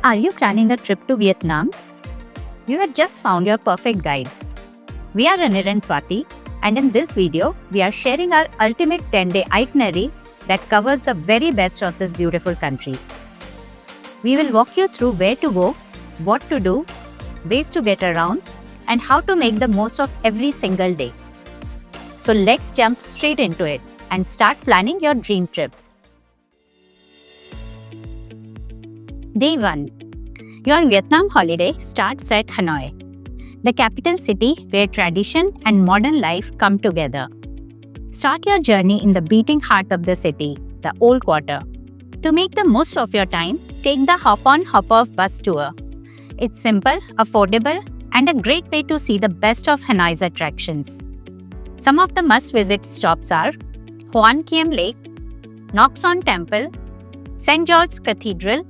Are you planning a trip to Vietnam? You have just found your perfect guide. We are Ranir and Swati, and in this video, we are sharing our ultimate 10-day itinerary that covers the very best of this beautiful country. We will walk you through where to go, what to do, ways to get around, and how to make the most of every single day. So let's jump straight into it and start planning your dream trip. Day 1. Your Vietnam holiday starts at Hanoi, the capital city where tradition and modern life come together. Start your journey in the beating heart of the city, the Old Quarter. To make the most of your time, take the hop-on, hop-off bus tour. It's simple, affordable, and a great way to see the best of Hanoi's attractions. Some of the must-visit stops are Hoan Kiem Lake, Ngoc Son Temple, St. George's Cathedral,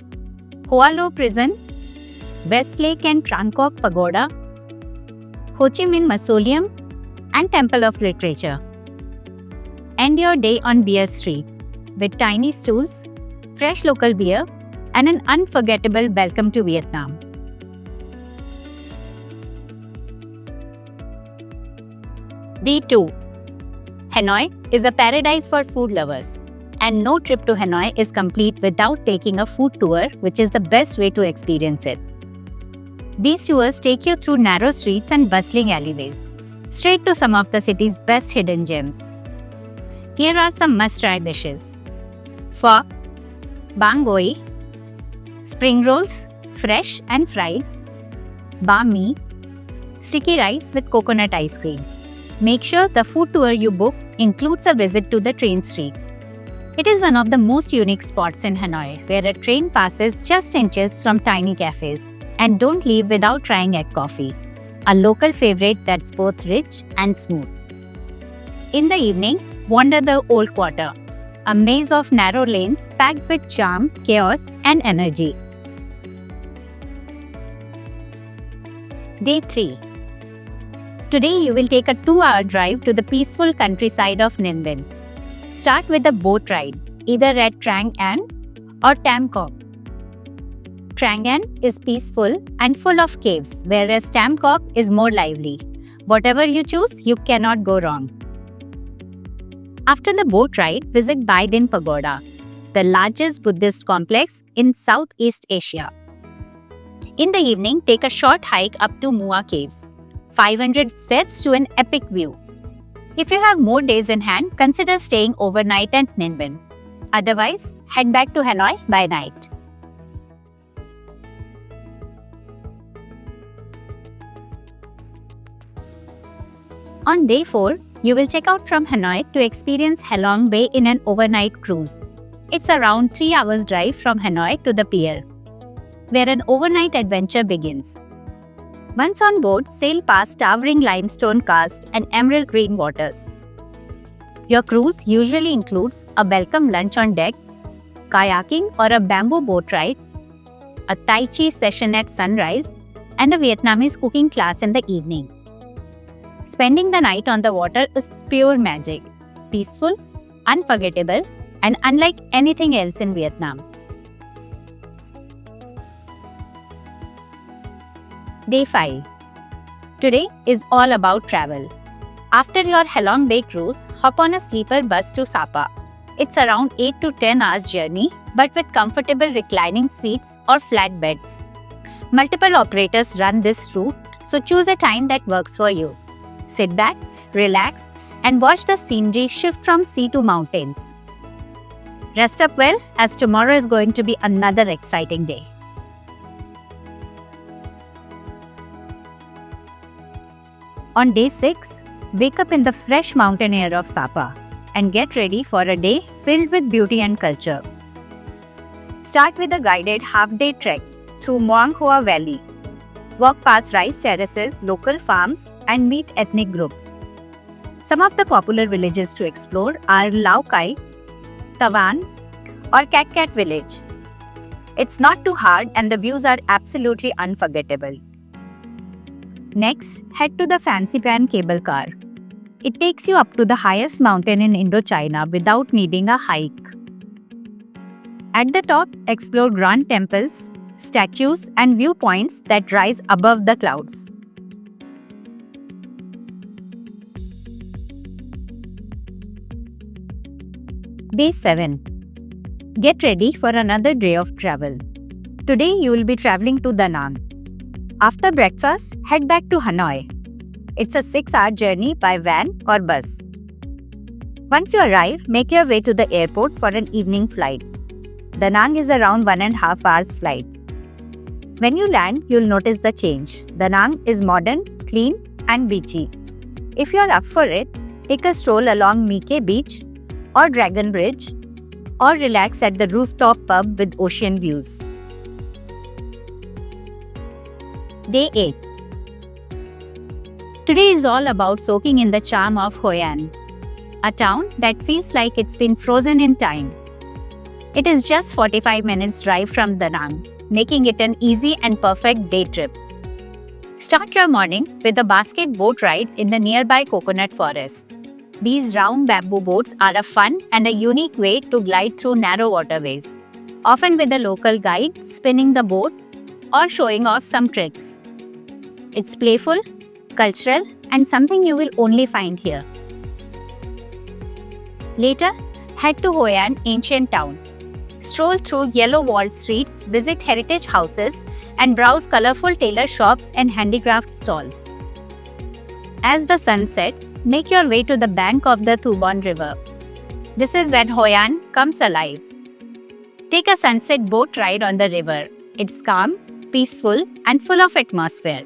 Hoa Lo Prison, West Lake and Tran Quoc Pagoda, Ho Chi Minh Mausoleum, and Temple of Literature. End your day on Beer Street with tiny stools, fresh local beer, and an unforgettable welcome to Vietnam. Day 2. Hanoi is a paradise for food lovers, and no trip to Hanoi is complete without taking a food tour, which is the best way to experience it. These tours take you through narrow streets and bustling alleyways, straight to some of the city's best hidden gems. Here are some must-try dishes. Pho, banh goi, spring rolls, fresh and fried, banh mi, sticky rice with coconut ice cream. Make sure the food tour you book includes a visit to the train street. It is one of the most unique spots in Hanoi, where a train passes just inches from tiny cafes. And don't leave without trying egg coffee, a local favorite that's both rich and smooth. In the evening, wander the Old Quarter, a maze of narrow lanes packed with charm, chaos, and energy. Day 3. Today you will take a 2-hour drive to the peaceful countryside of Ninh Binh. Start with a boat ride, either at Trang An or Tam Quoc. Trang An is peaceful and full of caves, whereas Tam Quoc is more lively. Whatever you choose, you cannot go wrong. After the boat ride, visit Bai Dinh Pagoda, the largest Buddhist complex in Southeast Asia. In the evening, take a short hike up to Mua Caves, 500 steps to an epic view. If you have more days in hand, consider staying overnight at Ninh Binh. Otherwise, head back to Hanoi by night. On day 4, you will check out from Hanoi to experience Halong Bay in an overnight cruise. It's around 3 hours drive from Hanoi to the pier, where an overnight adventure begins. Once on board, sail past towering limestone karst and emerald green waters. Your cruise usually includes a welcome lunch on deck, kayaking or a bamboo boat ride, a Tai Chi session at sunrise, and a Vietnamese cooking class in the evening. Spending the night on the water is pure magic, peaceful, unforgettable, and unlike anything else in Vietnam. Day 5. Today is all about travel. After your Halong Bay cruise, hop on a sleeper bus to Sapa. It's around 8 to 10 hours journey, but with comfortable reclining seats or flat beds. Multiple operators run this route, so choose a time that works for you. Sit back, relax, and watch the scenery shift from sea to mountains. Rest up well, as tomorrow is going to be another exciting day. On day 6, wake up in the fresh mountain air of Sapa and get ready for a day filled with beauty and culture. Start with a guided half-day trek through Muang Hoa Valley. Walk past rice terraces, local farms, and meet ethnic groups. Some of the popular villages to explore are Lao Cai, Tavan, or Cat Cat Village. It's not too hard and the views are absolutely unforgettable. Next, head to the Fancy Pran cable car. It takes you up to the highest mountain in Indochina without needing a hike. At the top, explore grand temples, statues, and viewpoints that rise above the clouds. Day 7. Get ready for another day of travel. Today you will be traveling to Da Nang. After breakfast, head back to Hanoi. It's a 6-hour journey by van or bus. Once you arrive, make your way to the airport for an evening flight. Da Nang is around 1.5 hours flight. When you land, you'll notice the change. Da Nang is modern, clean, and beachy. If you're up for it, take a stroll along Mike Beach or Dragon Bridge, or relax at the rooftop pub with ocean views. Day 8. Today is all about soaking in the charm of Hoi An, a town that feels like it's been frozen in time. It is just 45 minutes drive from Da Nang, making it an easy and perfect day trip. Start your morning with a basket boat ride in the nearby coconut forest. These round bamboo boats are a fun and a unique way to glide through narrow waterways, often with a local guide spinning the boat or showing off some tricks. It's playful, cultural, and something you will only find here. Later, head to Hoi An ancient town. Stroll through yellow-walled streets, visit heritage houses, and browse colorful tailor shops and handicraft stalls. As the sun sets, make your way to the bank of the Thu Bon River. This is when Hoi An comes alive. Take a sunset boat ride on the river. It's calm, peaceful, and full of atmosphere.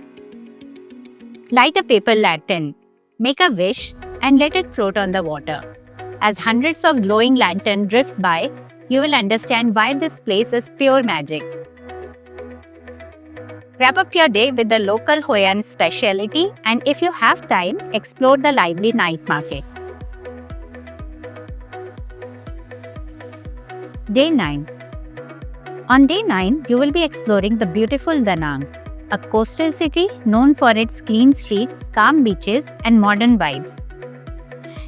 Light a paper lantern, make a wish, and let it float on the water. As hundreds of glowing lanterns drift by, you will understand why this place is pure magic. Wrap up your day with the local Hoi An specialty, and if you have time, explore the lively night market. Day 9. On Day 9, you will be exploring the beautiful Da Nang, a coastal city known for its clean streets, calm beaches, and modern vibes.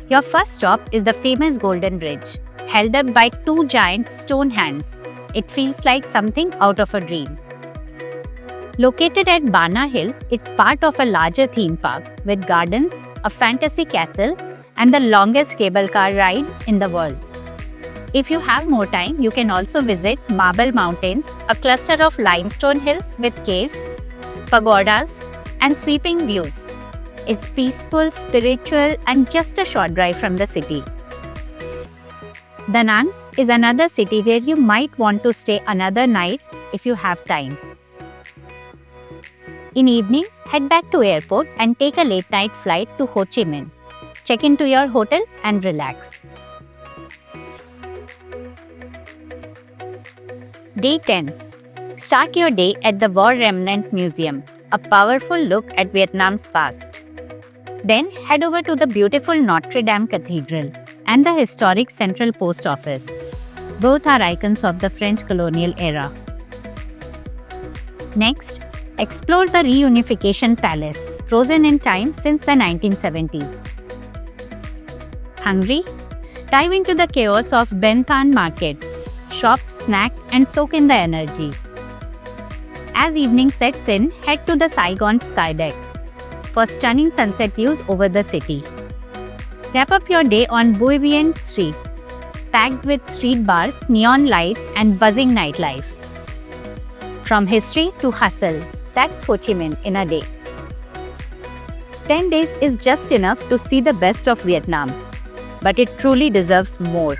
Your first stop is the famous Golden Bridge, held up by 2 giant stone hands. It feels like something out of a dream. Located at Bana Hills, it's part of a larger theme park with gardens, a fantasy castle, and the longest cable car ride in the world. If you have more time, you can also visit Marble Mountains, a cluster of limestone hills with caves, pagodas, and sweeping views. It's peaceful, spiritual, and just a short drive from the city. Da Nang is another city where you might want to stay another night if you have time. In evening, head back to airport and take a late night flight to Ho Chi Minh. Check into your hotel and relax. Day 10. Start your day at the War Remnant Museum, a powerful look at Vietnam's past. Then head over to the beautiful Notre Dame Cathedral and the historic Central Post Office. Both are icons of the French colonial era. Next, explore the Reunification Palace, frozen in time since the 1970s. Hungry? Dive into the chaos of Ben Thanh Market. Shop, snack, and soak in the energy. As evening sets in, head to the Saigon Sky Deck for stunning sunset views over the city. Wrap up your day on Bui Vien Street, packed with street bars, neon lights, and buzzing nightlife. From history to hustle, that's Ho Chi Minh in a day. 10 days is just enough to see the best of Vietnam, but it truly deserves more.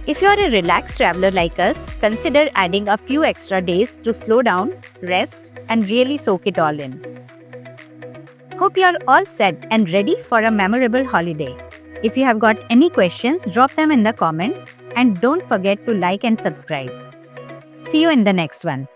If you are a relaxed traveler like us, consider adding a few extra days to slow down, rest, and really soak it all in. Hope you are all set and ready for a memorable holiday. If you have got any questions, drop them in the comments, and don't forget to like and subscribe. See you in the next one.